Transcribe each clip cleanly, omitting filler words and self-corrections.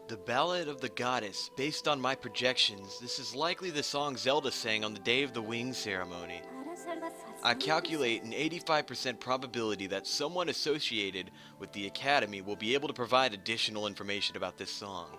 The Ballad of the Goddess. Based on my projections, this is likely the song Zelda sang on the day of the wing ceremony. I calculate an 85% probability that someone associated with the Academy will be able to provide additional information about this song.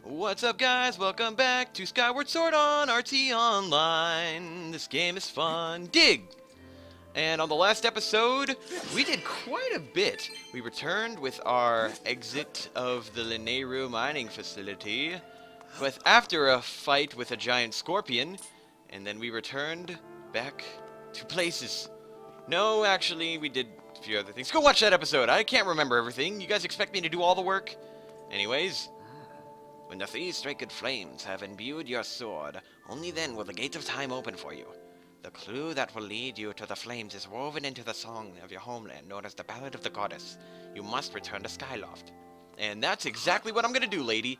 What's up, guys? Welcome back to Skyward Sword on TOnline. This game is fun. Dig! And on the last episode, we did quite a bit. We returned with our exit of the Lineru mining facility, with after a fight with a giant scorpion, and then we returned back to places. No, actually, we did a few other things. Go watch that episode. I can't remember everything. You guys expect me to do all the work? Anyways, when the three sacred flames have imbued your sword, only then will the gate of time open for you. The clue that will lead you to the flames is woven into the song of your homeland, known as the Ballad of the Goddess. You must return to Skyloft. And that's exactly what I'm going to do, lady.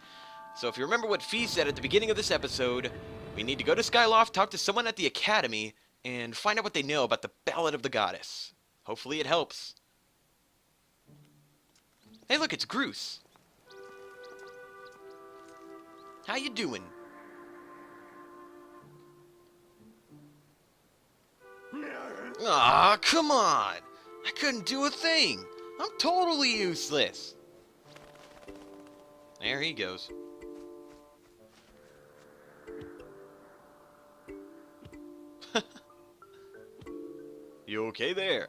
So if you remember what Fee said at the beginning of this episode, we need to go to Skyloft, talk to someone at the Academy, and find out what they know about the Ballad of the Goddess. Hopefully it helps. Hey, look, it's Groose. How you doing? Aw, come on! I couldn't do a thing! I'm totally useless! There he goes. You okay there?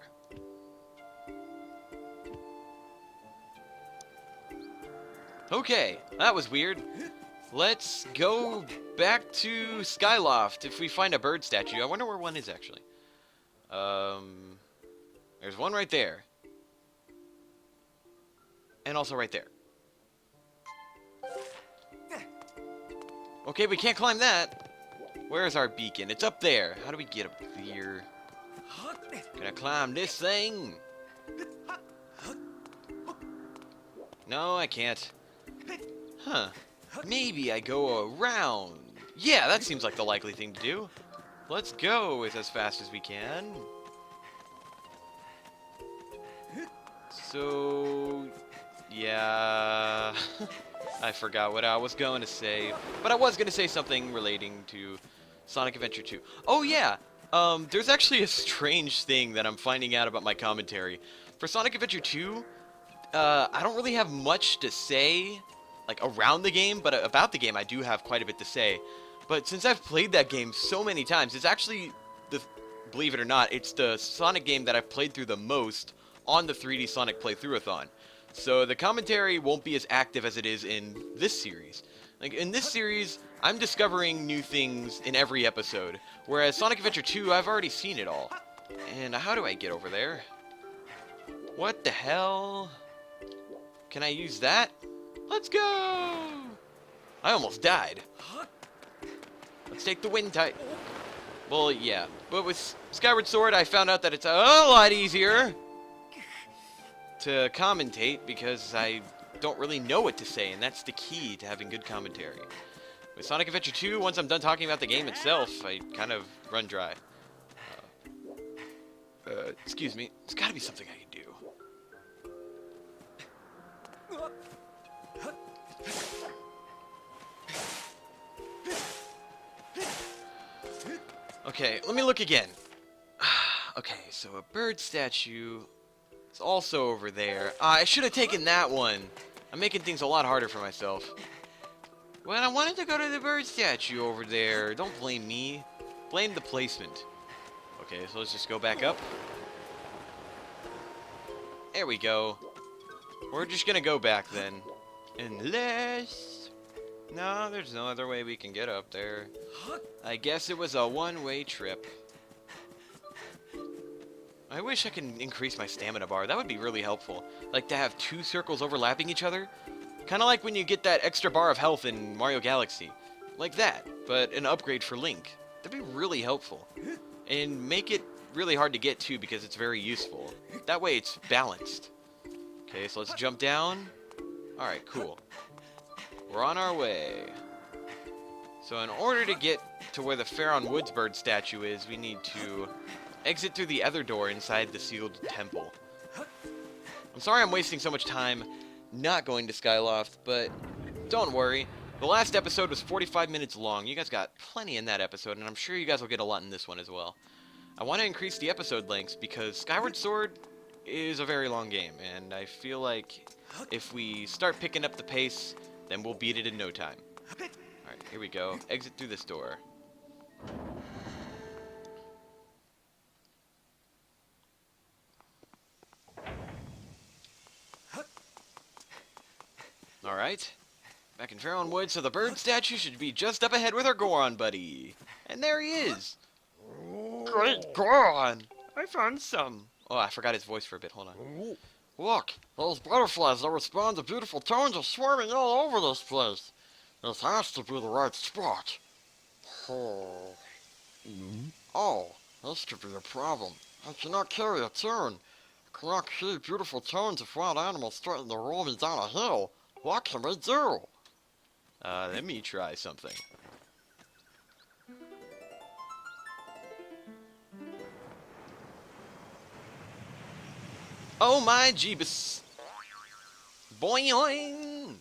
Okay, that was weird. Let's go back to Skyloft if we find a bird statue. I wonder where one is, actually. There's one right there. And also right there. Okay, we can't climb that. Where's our beacon? It's up there. How do we get up here? Can I climb this thing? No, I can't. Huh. Maybe I go around. Yeah, that seems like the likely thing to do. Let's go as fast as we can. So, yeah, I forgot what I was going to say, but I was going to say something relating to Sonic Adventure 2. Oh yeah, there's actually a strange thing that I'm finding out about my commentary. For Sonic Adventure 2, I don't really have much to say, like, around the game, but about the game I do have quite a bit to say. But since I've played that game so many times, it's actually, believe it or not, it's the Sonic game that I've played through the most on the 3D Sonic Playthrough-a-thon. So the commentary won't be as active as it is in this series. Like, in this series, I'm discovering new things in every episode, whereas Sonic Adventure 2, I've already seen it all. And how do I get over there? What the hell? Can I use that? Let's go! I almost died. Let's take the wind type. Well, yeah. But with Skyward Sword, I found out that it's a lot easier to commentate because I don't really know what to say, and that's the key to having good commentary. With Sonic Adventure 2, once I'm done talking about the game itself, I kind of run dry. Excuse me. There's got to be something I can do. Okay, let me look again. Okay, so a bird statue is also over there. I should have taken that one. I'm making things a lot harder for myself. Well, I wanted to go to the bird statue over there. Don't blame me. Blame the placement. Okay, so let's just go back up. There we go. We're just gonna go back then. Unless... No, there's no other way we can get up there. I guess it was a one-way trip. I wish I could increase my stamina bar. That would be really helpful. Like to have two circles overlapping each other. Kind of like when you get that extra bar of health in Mario Galaxy. Like that, but an upgrade for Link. That'd be really helpful. And make it really hard to get to because it's very useful. That way it's balanced. Okay, so let's jump down. Alright, cool. We're on our way. So in order to get to where the Faron Woods bird statue is, we need to exit through the other door inside the sealed temple. I'm sorry I'm wasting so much time not going to Skyloft, but don't worry. The last episode was 45 minutes long. You guys got plenty in that episode, and I'm sure you guys will get a lot in this one as well. I want to increase the episode lengths because Skyward Sword is a very long game, and I feel like if we start picking up the pace, then we'll beat it in no time. Alright, here we go. Exit through this door. Alright. Back in Faron Wood, so the bird statue should be just up ahead with our Goron buddy. And there he is! Great Goron! I found some. Oh, I forgot his voice for a bit. Hold on. Look, those butterflies that respond to beautiful tones are swarming all over this place. This has to be the right spot. Oh, this could be a problem. I cannot carry a tune. I cannot keep beautiful tones if wild animals threaten to roll me down a hill. What can we do? Let me try something. Oh my Jeebus. Boing!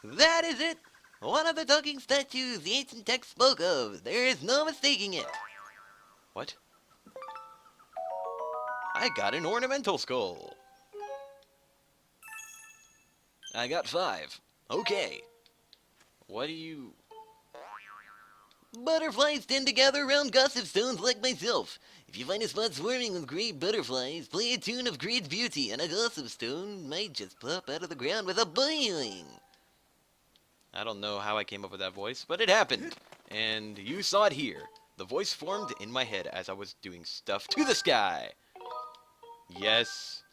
That is it! One of the talking statues the ancient text spoke of. There is no mistaking it. What? I got an ornamental skull. I got 5. Okay. What do you... Butterflies tend to gather around gossip stones like myself. If you find a spot swarming with great butterflies, play a tune of great beauty, and a gossip stone might just pop out of the ground with a boing. I don't know how I came up with that voice, but it happened. And you saw it here. The voice formed in my head as I was doing stuff to the sky. Yes.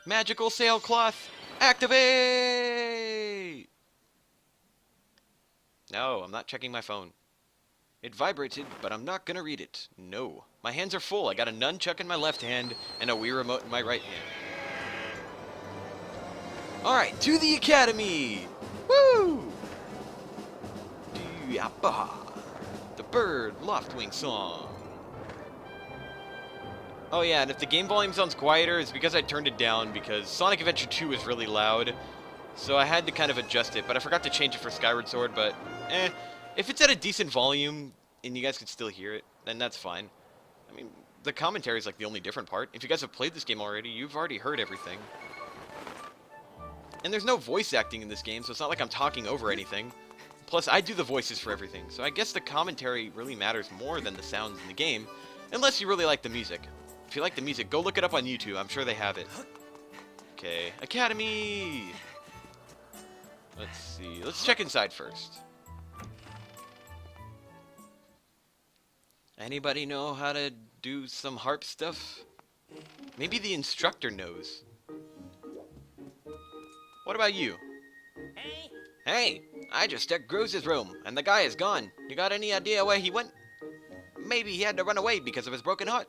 Magical sailcloth, activate! No, I'm not checking my phone. It vibrated, but I'm not gonna read it. No. My hands are full. I got a nunchuck in my left hand and a Wii remote in my right hand. Alright, to the academy! Woo! The bird Loftwing song. Oh yeah, and if the game volume sounds quieter, it's because I turned it down because Sonic Adventure 2 is really loud. So I had to kind of adjust it, but I forgot to change it for Skyward Sword, but if it's at a decent volume and you guys can still hear it, then that's fine. I mean, the commentary is like the only different part. If you guys have played this game already, you've already heard everything. And there's no voice acting in this game, so it's not like I'm talking over anything. Plus, I do the voices for everything, so I guess the commentary really matters more than the sounds in the game, unless you really like the music. If you like the music, go look it up on YouTube. I'm sure they have it. Okay, Academy! Let's see. Let's check inside first. Anybody know how to do some harp stuff? Maybe the instructor knows. What about you? Hey, Hey, I just checked Grose's room, and the guy is gone. You got any idea where he went? Maybe he had to run away because of his broken heart.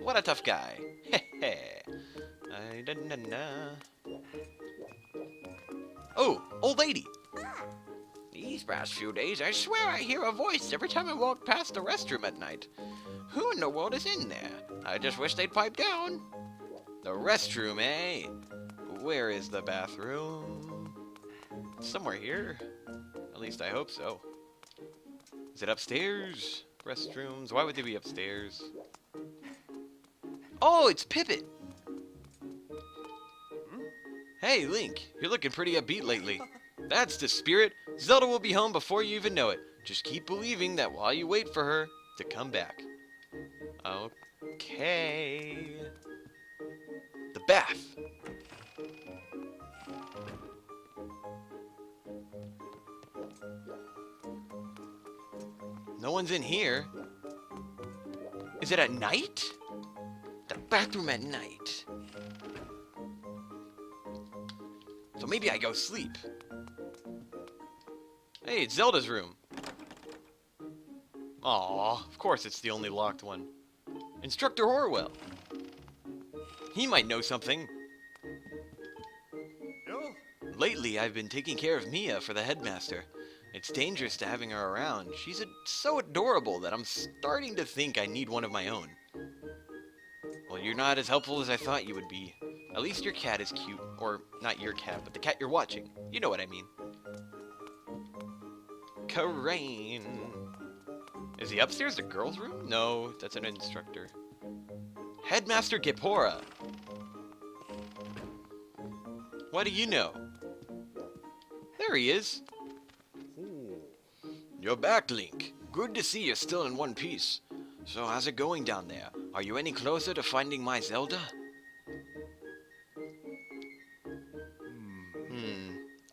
What a tough guy. Heh. Oh, old lady. These past few days, I swear I hear a voice every time I walk past the restroom at night. Who in the world is in there? I just wish they'd pipe down. The restroom, eh? Where is the bathroom? Somewhere here. At least I hope so. Is it upstairs? Restrooms? Why would they be upstairs? Oh, it's Pippet! Hey, Link, you're looking pretty upbeat lately. That's the spirit. Zelda will be home before you even know it. Just keep believing that while you wait for her to come back. Okay. The bath. No one's in here. Is it at night? The bathroom at night. So maybe I go sleep. Hey, it's Zelda's room. Aw, of course it's the only locked one. Instructor Orwell. He might know something. no, Lately, I've been taking care of Mia for the headmaster. It's dangerous to having her around. She's so adorable that I'm starting to think I need one of my own. Well, you're not as helpful as I thought you would be. At least your cat is cute. Or, not your cat, but the cat you're watching. You know what I mean. Karain. Is he upstairs, the girls' room? No, that's an instructor. Headmaster Gipora. What do you know? There he is. You're back, Link. Good to see you're still in one piece. So how's it going down there? Are you any closer to finding my Zelda?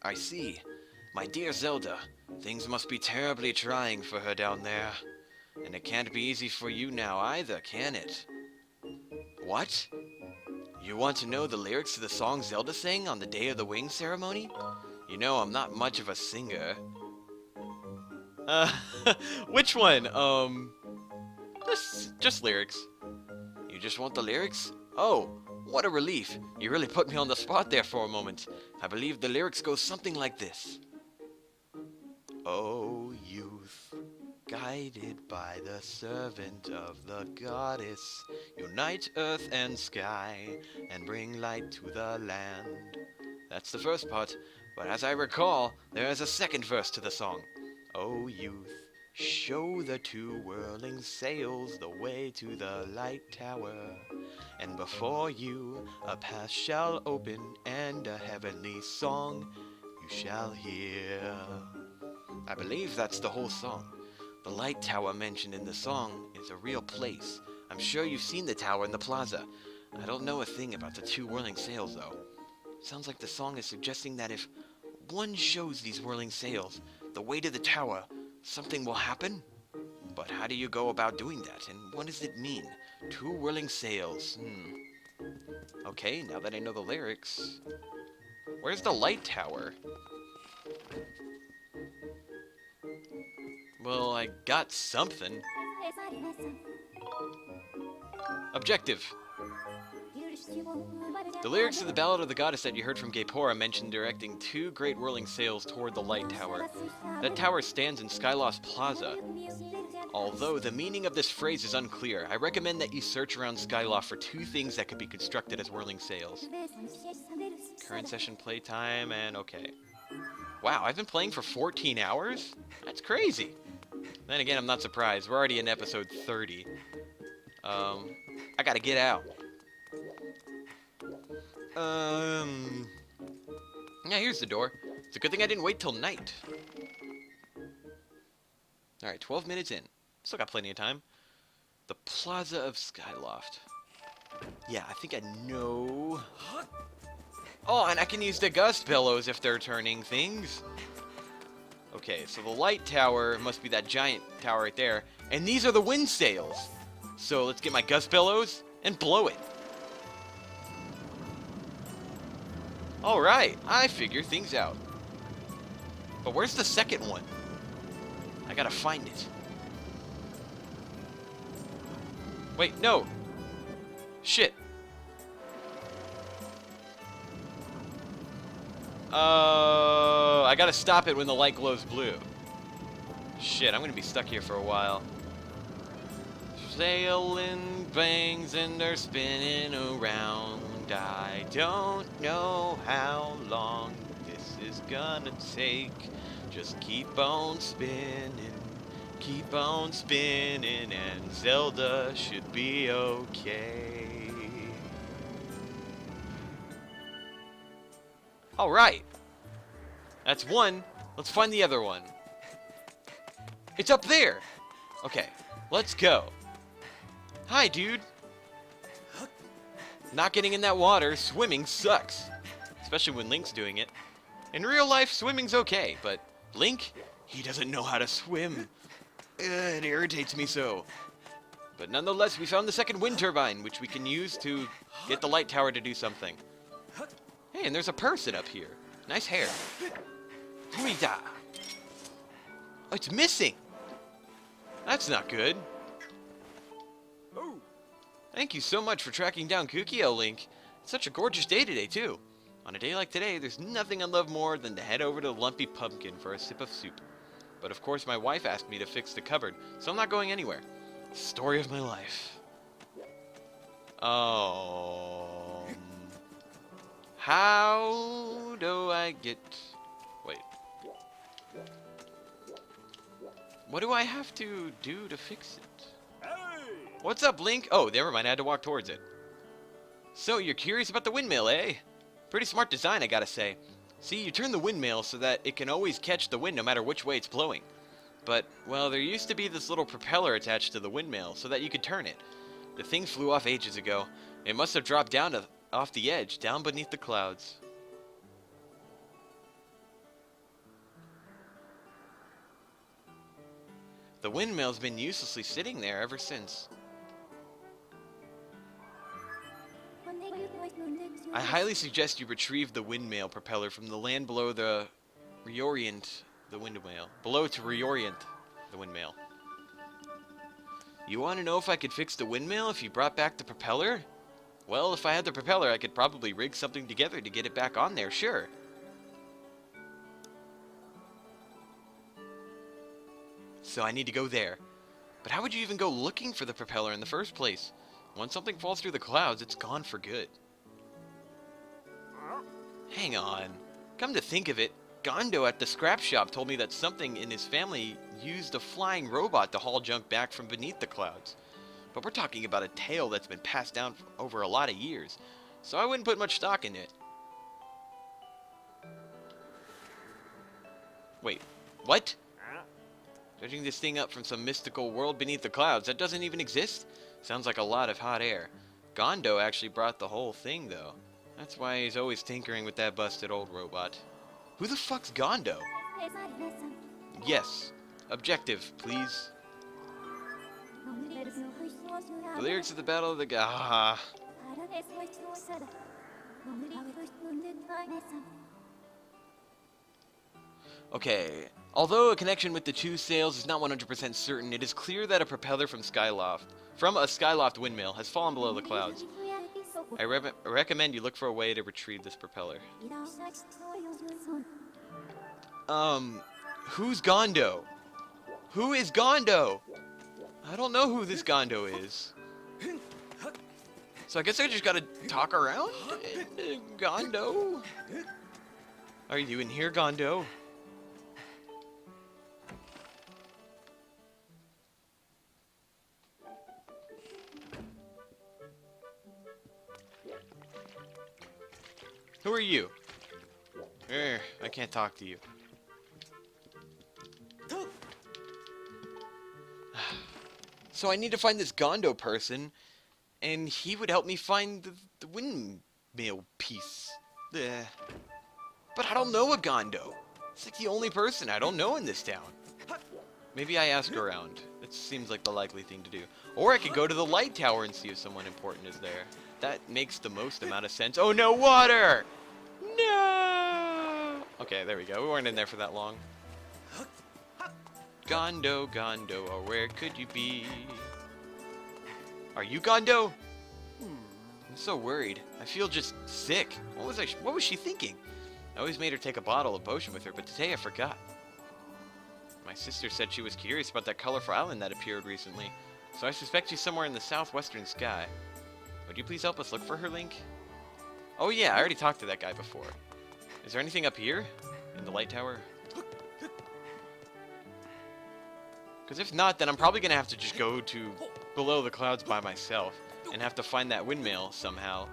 I see. My dear Zelda, things must be terribly trying for her down there. And it can't be easy for you now either, can it? What? You want to know the lyrics to the song Zelda sang on the Day of the Wing ceremony? You know I'm not much of a singer. Which one? Just lyrics. You just want the lyrics? Oh, what a relief. You really put me on the spot there for a moment. I believe the lyrics go something like this. Oh, youth, guided by the servant of the goddess, unite earth and sky, and bring light to the land. That's the first part, but as I recall, there is a second verse to the song. Oh, youth, show the two whirling sails the way to the light tower, and before you a path shall open, and a heavenly song you shall hear. I believe that's the whole song. The light tower mentioned in the song is a real place. I'm sure you've seen the tower in the plaza. I don't know a thing about the two whirling sails, though. Sounds like the song is suggesting that if one shows these whirling sails the way to the tower, something will happen? But how do you go about doing that, and what does it mean? Two whirling sails, Okay, now that I know the lyrics. Where's the light tower? Well, I got something. Objective. The lyrics of the Ballad of the Goddess that you heard from Gapora mentioned directing two great whirling sails toward the light tower. That tower stands in Skyloft's Plaza. Although the meaning of this phrase is unclear, I recommend that you search around Skyloft for two things that could be constructed as whirling sails. Current session playtime, and okay. Wow, I've been playing for 14 hours? That's crazy. Then again, I'm not surprised. We're already in episode 30. I gotta get out. Yeah, here's the door. It's a good thing I didn't wait till night. Alright, 12 minutes in. Still got plenty of time. The Plaza of Skyloft. Yeah, I think I know. Oh, and I can use the gust bellows if they're turning things. Okay, so the light tower must be that giant tower right there. And these are the wind sails. So let's get my gust bellows and blow it. Alright, I figure things out. But where's the second one? I gotta find it. Wait, no. Shit. I gotta stop it when the light glows blue. Shit, I'm gonna be stuck here for a while. Sailing bangs and they're spinning around. I don't know how long this is gonna take. Just keep on spinning, and Zelda should be okay. Alright. That's one. Let's find the other one. It's up there. Okay, let's go. Hi, dude. Not getting in that water, swimming sucks. Especially when Link's doing it. In real life, swimming's okay, but Link, he doesn't know how to swim. It irritates me so. But nonetheless, we found the second wind turbine, which we can use to get the light tower to do something. Hey, and there's a person up here. Nice hair. Huida. Oh, it's missing. That's not good. Thank you so much for tracking down Kukio, Link. It's such a gorgeous day today, too. On a day like today, there's nothing I love more than to head over to the Lumpy Pumpkin for a sip of soup. But of course, my wife asked me to fix the cupboard, so I'm not going anywhere. Story of my life. Oh. How do I get... Wait. What do I have to do to fix it? What's up, Link? Oh, never mind. I had to walk towards it. So, you're curious about the windmill, eh? Pretty smart design, I gotta say. See, you turn the windmill so that it can always catch the wind no matter which way it's blowing. But, well, there used to be this little propeller attached to the windmill so that you could turn it. The thing flew off ages ago. It must have dropped down off the edge, down beneath the clouds. The windmill's been uselessly sitting there ever since. I highly suggest you retrieve the windmill propeller from the land below to reorient the windmill. You want to know if I could fix the windmill if you brought back the propeller? Well, if I had the propeller, I could probably rig something together to get it back on there, sure. So I need to go there. But how would you even go looking for the propeller in the first place? Once something falls through the clouds, it's gone for good. Hang on. Come to think of it, Gondo at the scrap shop told me that something in his family used a flying robot to haul junk back from beneath the clouds. But we're talking about a tale that's been passed down over a lot of years, so I wouldn't put much stock in it. Wait, what? Judging this thing up from some mystical world beneath the clouds that doesn't even exist? Sounds like a lot of hot air. Gondo actually brought the whole thing, though. That's why he's always tinkering with that busted old robot. Who the fuck's Gondo? Yes. Objective, please. The lyrics of the Battle of the... Okay. Although a connection with the two sails is not 100% certain, it is clear that a propeller from a Skyloft windmill has fallen below the clouds. I recommend you look for a way to retrieve this propeller. Who's Gondo? Who is Gondo? I don't know who this Gondo is. So I guess I just gotta talk around? Gondo? Are you in here, Gondo? Who are you? I can't talk to you. So I need to find this Gondo person, and he would help me find the windmill piece. But I don't know a Gondo. It's like the only person I don't know in this town. Maybe I ask around. It seems like the likely thing to do. Or I could go to the light tower and see if someone important is there. That makes the most amount of sense. Oh no, water! No! Okay, there we go. We weren't in there for that long. Gondo, Gondo, oh where could you be? Are you Gondo? I'm so worried. I feel just sick. What was she thinking? I always made her take a bottle of potion with her, but today I forgot. My sister said she was curious about that colorful island that appeared recently, so I suspect she's somewhere in the southwestern sky. Would you please help us look for her, Link? Oh yeah, I already talked to that guy before. Is there anything up here? In the light tower? Because if not, then I'm probably going to have to just go to below the clouds by myself and have to find that windmill somehow.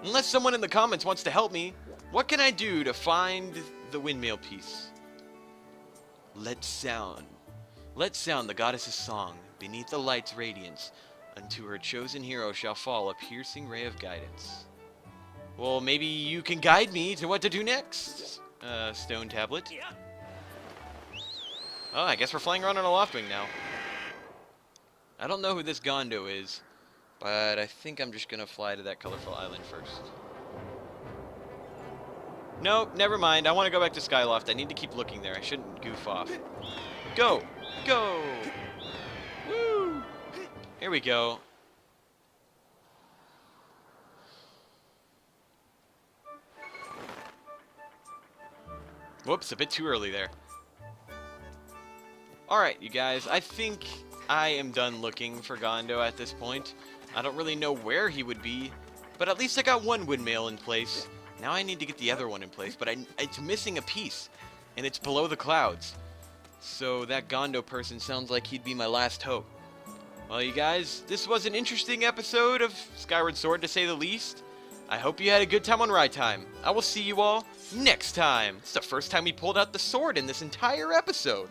Unless someone in the comments wants to help me, what can I do to find the windmill piece? Let's sound the goddess's song beneath the light's radiance. Unto her chosen hero shall fall a piercing ray of guidance. Well, maybe you can guide me to what to do next, stone tablet. Oh, I guess we're flying around on a Loftwing now. I don't know who this Gondo is, but I think I'm just gonna fly to that colorful island first. Nope, never mind. I want to go back to Skyloft. I need to keep looking there. I shouldn't goof off. Go! Go! Woo! Here we go. Whoops, a bit too early there. Alright, you guys, I think I am done looking for Gondo at this point. I don't really know where he would be, but at least I got one windmill in place. Now I need to get the other one in place, but it's missing a piece, and it's below the clouds. So that Gondo person sounds like he'd be my last hope. Well, you guys, this was an interesting episode of Skyward Sword, to say the least. I hope you had a good time on Ride Time. I will see you all next time. It's the first time we pulled out the sword in this entire episode.